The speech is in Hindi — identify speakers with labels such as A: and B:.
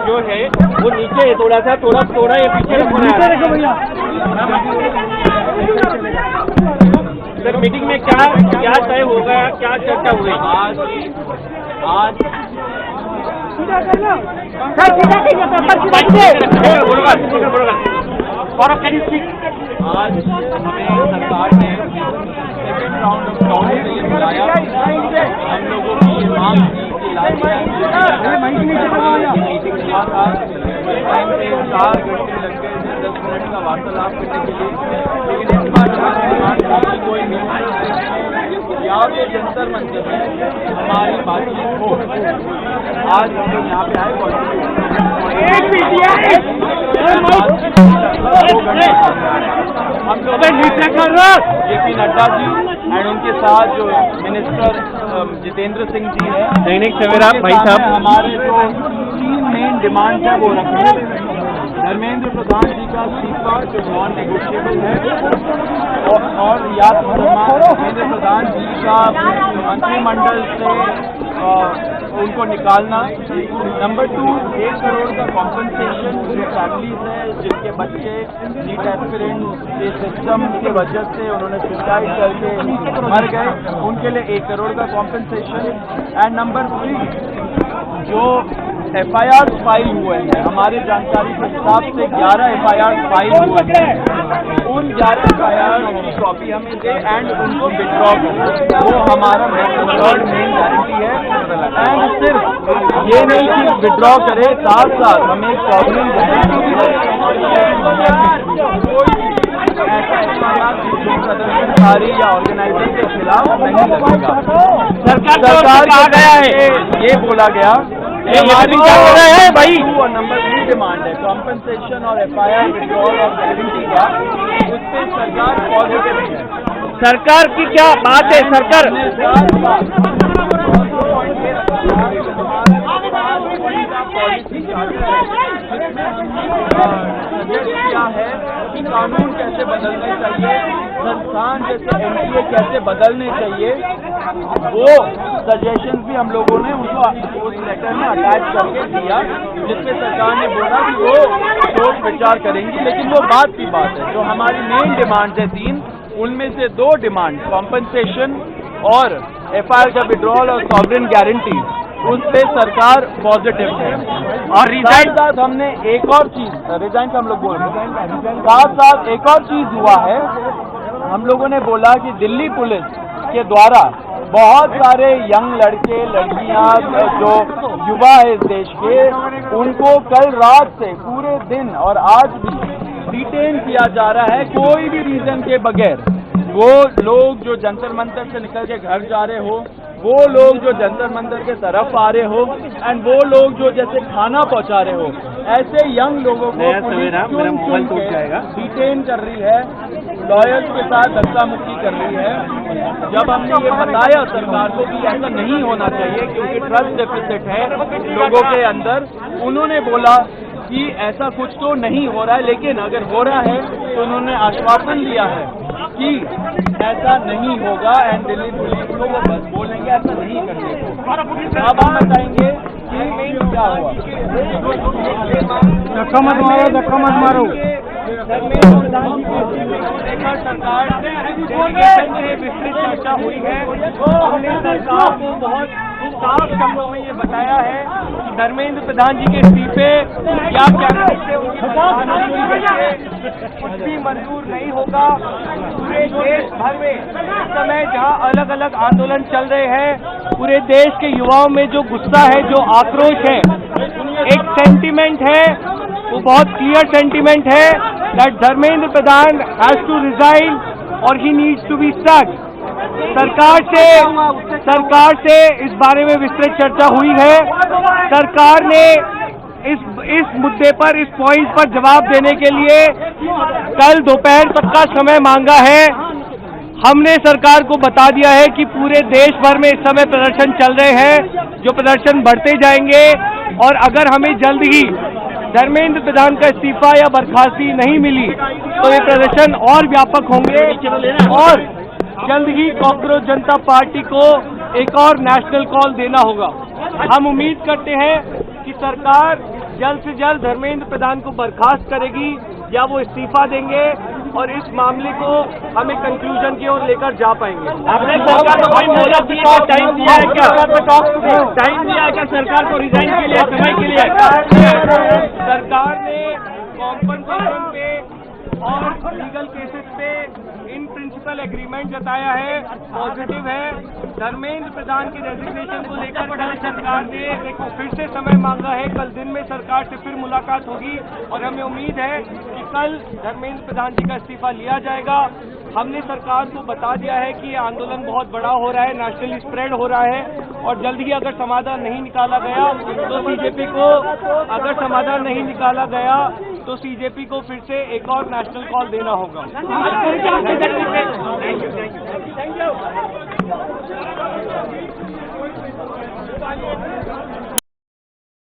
A: जो है वो नीचे है, थोड़ा ये पीछे रखो भैया। सर मीटिंग में क्या तय होगा, क्या चर्चा हुई आज?
B: आज हमें सरकार ने सेकेंड राउंड ऑफ टाउन के लिए बुलाया। हम लोगों की ये मांग थी कि मीटिंग हुआ था, टाइम पे 4 घंटे लग गए थे 10 मिनट का वार्तालाप करने के लिए, लेकिन इस बार हमारी कोई यहाँ पे जंतर मंतर में हमारी बातचीत हो। आज हम लोग यहाँ पे आए, हम लोग JP नड्डा जी एंड उनके साथ जो मिनिस्टर जितेंद्र सिंह जी है,
A: दैनिक सवेरा भाई साहब,
B: हमारे जो 3 मेन डिमांड है वो रखे। धर्मेंद्र प्रधान जी का इस्तीफा जो नॉन नेगोशिएबल है, और याद धर्मेंद्र प्रधान जी का मंत्रिमंडल से उनको निकालना। नंबर 2, 1 करोड़ का कॉम्पनसेशन जो फैमिलीज है जिनके बच्चे नीट एस्पिरेंट के सिस्टम की वजह से उन्होंने सुसाइड करके मर गए, उनके लिए 1 करोड़ का कॉम्पनसेशन। एंड नंबर 3, जो FIR फाइल हुए हैं, हमारे जानकारी के हिसाब से 11 FIR फाइल हुए हैं, उन 11 FIR की कॉपी हमें दे एंड उनको विड्रॉ करें, वो हमारा मेन गारंटी है। एंड सिर्फ ये नहीं कि विड्रॉ करे, साथ साथ हमें सॉवरेन गारंटी प्रदर्शनकारी या ऑर्गेनाइजर के खिलाफ नहीं लगेगा। सरकार का गया है, ये बोला गया हमारी है भाई। और नंबर 3 डिमांड है कॉम्पनसेशन और FIR विड्रॉल और गारंटी का, उस पर सरकार पॉजिटिव है।
A: सरकार की क्या बात है? सरकार
B: क्या है कि कानून कैसे बदलने चाहिए, संस्थान जैसे NTA कैसे बदलने चाहिए, वो सजेशन भी हम लोगों ने उनको उस लेटर में अटैच करके दिया, जिसपे सरकार ने बोला कि वो सोच विचार करेंगी। लेकिन वो बात की बात है, जो हमारी मेन डिमांड है 3, उनमें से 2 डिमांड कॉम्पनसेशन और FIR का विड्रॉल और सॉवरेन गारंटी, उस पे सरकार पॉजिटिव है। और रिजाइन साथ हमने एक और चीज, रिजाइन का हम लोग बोल रहे हैं, साथ एक और चीज हुआ है, हम लोगों ने बोला कि दिल्ली पुलिस के द्वारा बहुत सारे यंग लड़के लड़कियां जो युवा है इस देश के, उनको कल रात से पूरे दिन और आज भी डिटेन किया जा रहा है कोई भी रीजन के बगैर। वो लोग जो जंतर मंतर से निकल के घर जा रहे हो, वो लोग जो जंतर मंतर के तरफ आ रहे हो, एंड वो लोग जो जैसे खाना पहुंचा रहे हो, ऐसे यंग लोगों को डिटेन कर रही है, लॉयर्स के साथ धक्का मुक्की कर रही है। जब हमने ये बताया सरकार को कि ऐसा नहीं होना चाहिए क्योंकि ट्रस्ट डेफिसिट है लोगों के अंदर, उन्होंने बोला कि ऐसा कुछ तो नहीं हो रहा है, लेकिन अगर हो रहा है तो उन्होंने आश्वासन दिया है कि ऐसा नहीं होगा एंड दिल्ली पुलिस को वो बस बोलेंगे ऐसा नहीं करने को। अब हम बताएंगे कि क्या हुआ।
A: धक्का मत मारो।
B: सरकार से विस्तृत चर्चा हुई है। हमने सरकार को बहुत साफ शब्दों में ये बताया है कि धर्मेंद्र प्रधान जी के इस्तीफे या कुछ भी मंजूर नहीं होगा। पूरे देश भर में इस समय जहां अलग अलग आंदोलन चल रहे हैं, पूरे देश के युवाओं में जो गुस्सा है, जो आक्रोश है, एक सेंटीमेंट है, वो बहुत क्लियर सेंटीमेंट है that Dharmendra Pradhan has to resign और he needs to be sacked. सरकार से इस बारे में विस्तृत चर्चा हुई है। सरकार ने इस मुद्दे पर, इस पॉइंट पर जवाब देने के लिए कल दोपहर तक का समय मांगा है। हमने सरकार को बता दिया है कि पूरे देश भर में इस समय प्रदर्शन चल रहे हैं, जो प्रदर्शन बढ़ते जाएंगे, और अगर हमें जल्द ही धर्मेंद्र प्रधान का इस्तीफा या बर्खास्ती नहीं मिली तो ये प्रदर्शन और व्यापक होंगे और जल्द ही कॉकरोच जनता पार्टी को एक और नेशनल कॉल देना होगा। हम उम्मीद करते हैं कि सरकार
A: जल्द से जल्द धर्मेंद्र प्रधान को बर्खास्त करेगी या वो इस्तीफा देंगे और इस मामले को हमें कंक्लूजन की ओर लेकर जा पाएंगे। आपने सरकार को कोई मोहलत दिया है, टाइम दिया है क्या? टाइम दिया है क्या सरकार को रिजाइन के लिए, समय के लिए? सरकार ने कॉम्पनसेशन पे और लीगल केसेस पे इन प्रिंसिपल एग्रीमेंट जताया है, पॉजिटिव है। धर्मेंद्र प्रधान की रेजिग्नेशन को लेकर कल सरकार ने फिर से समय मांगा है। कल दिन में सरकार से फिर मुलाकात होगी और हमें उम्मीद है कि कल धर्मेंद्र प्रधान जी का इस्तीफा लिया जाएगा। हमने सरकार को बता दिया है कि ये आंदोलन बहुत बड़ा हो रहा है, नेशनली स्प्रेड हो रहा है और जल्द ही अगर समाधान नहीं निकाला गया तो सीजेपी को फिर से एक और नेशनल कॉल देना होगा।